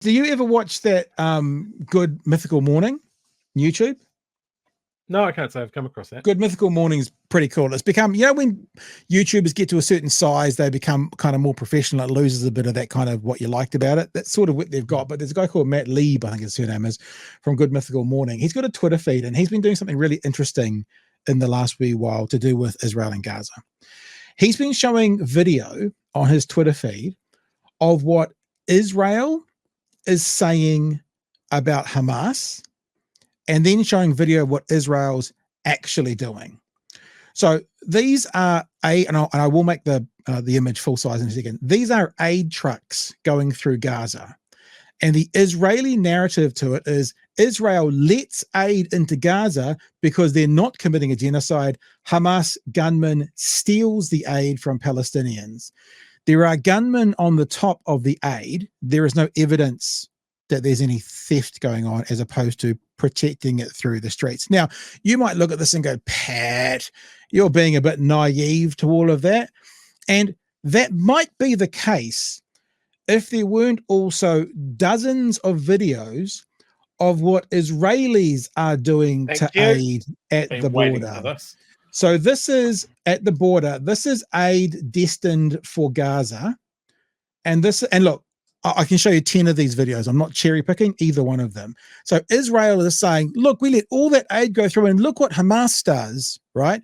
Do you ever watch that Good Mythical Morning YouTube? No, I can't say I've come across that. Good Mythical Morning is pretty cool. It's become, when YouTubers get to a certain size, they become kind of more professional. It loses a bit of that kind of what you liked about it. That's sort of what they've got. But there's a guy called Matt Lieb, I think his surname is, from Good Mythical Morning. He's got a Twitter feed, and he's been doing something really interesting in the last wee while to do with Israel and Gaza. He's been showing video on his Twitter feed of what Israel is saying about Hamas, and then showing video of what Israel's actually doing. So these are and I will make the image full size in a second. These are aid trucks going through Gaza, and the Israeli narrative to it is Israel lets aid into Gaza because they're not committing a genocide. Hamas gunmen steals the aid from Palestinians. There are gunmen on the top of the aid. There is no evidence that there's any theft going on, as opposed to protecting it through the streets. Now, you might look at this and go, Pat, you're being a bit naive to all of that. And that might be the case if there weren't also dozens of videos of what Israelis are doing aid at the border. So this is at the border. This is aid destined for Gaza. And look, I can show you 10 of these videos. I'm not cherry picking either one of them. So Israel is saying, look, we let all that aid go through, and look what Hamas does, right?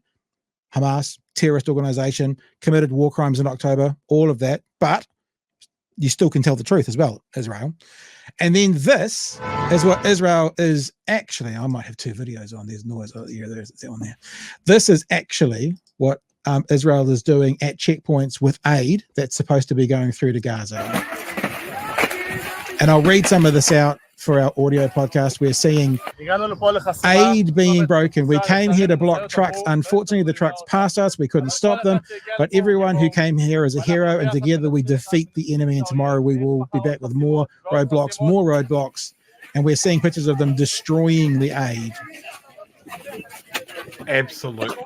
Hamas, terrorist organization, committed war crimes in October, all of that. But you still can tell the truth as well, Israel. And then this is what Israel is actually, I might have two videos on. There's noise. Oh, yeah, there's on there. This is actually what Israel is doing at checkpoints with aid that's supposed to be going through to Gaza. And I'll read some of this out for our audio podcast. We're seeing aid being broken. We came here to block trucks. Unfortunately, the trucks passed us. We couldn't stop them. But everyone who came here is a hero, and together we defeat the enemy. And tomorrow we will be back with more roadblocks. And we're seeing pictures of them destroying the aid. Absolute.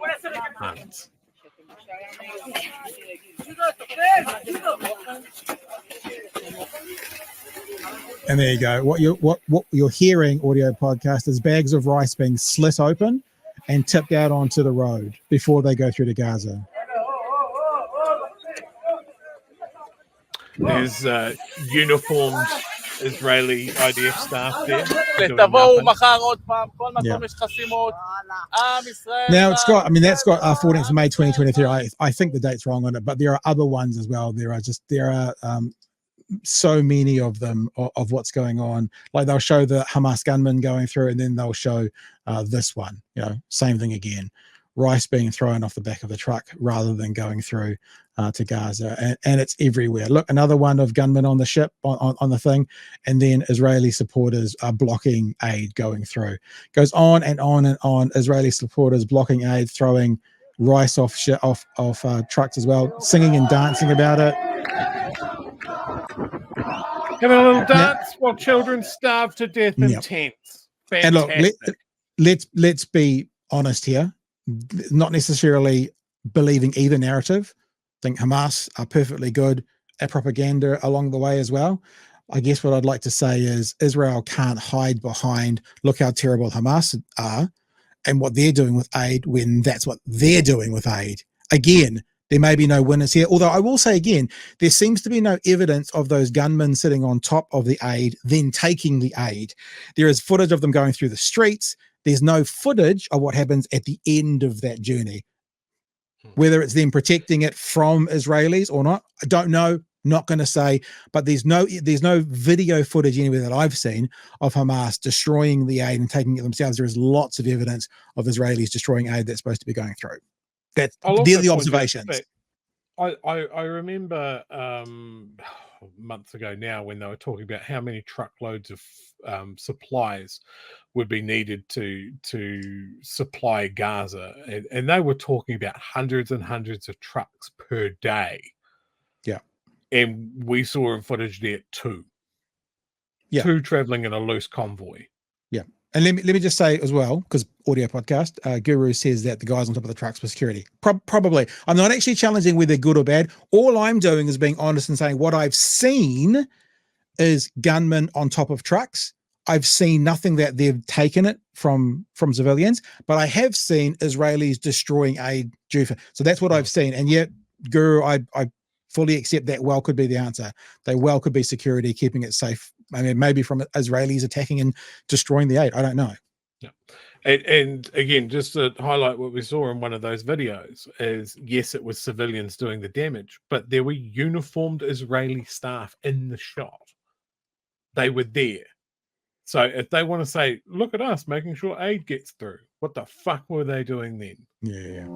And there you go. What you're hearing, audio podcast, is bags of rice being slit open and tipped out onto the road before they go through to Gaza. There's uniformed Israeli IDF staff there. Now it's got, that's got 14th of May 2023. I think the date's wrong on it, but there are other ones as well. There are so many of them of what's going on. Like they'll show the Hamas gunmen going through, and then they'll show this one, same thing again, rice being thrown off the back of the truck rather than going through to Gaza, and it's everywhere. Look, another one of gunmen on the ship on the thing, and then Israeli supporters are blocking aid going through. Goes on and on and on. Israeli supporters blocking aid, throwing rice off trucks as well, singing and dancing about it. Having a little dance while children starve to death in tents. Fantastic. And look, let's be honest here. Not necessarily believing either narrative. I think Hamas are perfectly good at propaganda along the way as well. I guess what I'd like to say is Israel can't hide behind, look how terrible Hamas are and what they're doing with aid, when that's what they're doing with aid. Again, there may be no winners here. Although I will say again, there seems to be no evidence of those gunmen sitting on top of the aid, then taking the aid. There is footage of them going through the streets. There's no footage of what happens at the end of that journey. Whether it's them protecting it from Israelis or not, I don't know. Not going to say, but there's no video footage anywhere that I've seen of Hamas destroying the aid and taking it themselves. There is lots of evidence of Israelis destroying aid that's supposed to be going through. They're the observations. I remember months ago now when they were talking about how many truckloads of supplies would be needed to supply Gaza, and they were talking about hundreds and hundreds of trucks per day. Yeah, and we saw in footage there two traveling in a loose convoy. Yeah. And let me just say as well, because audio podcast, Guru says that the guys on top of the trucks were security. Probably. I'm not actually challenging whether they're good or bad. All I'm doing is being honest and saying what I've seen is gunmen on top of trucks. I've seen nothing that they've taken it from civilians, but I have seen Israelis destroying aid due for. So that's what I've seen. And yet, Guru, I fully accept that well could be the answer. They well could be security, keeping it safe. I mean, maybe from Israelis attacking and destroying the aid. I don't know. Yeah. And again, just to highlight what we saw in one of those videos is, yes, it was civilians doing the damage, but there were uniformed Israeli staff in the shot. They were there. So if they want to say, look at us making sure aid gets through, what the fuck were they doing then? Yeah.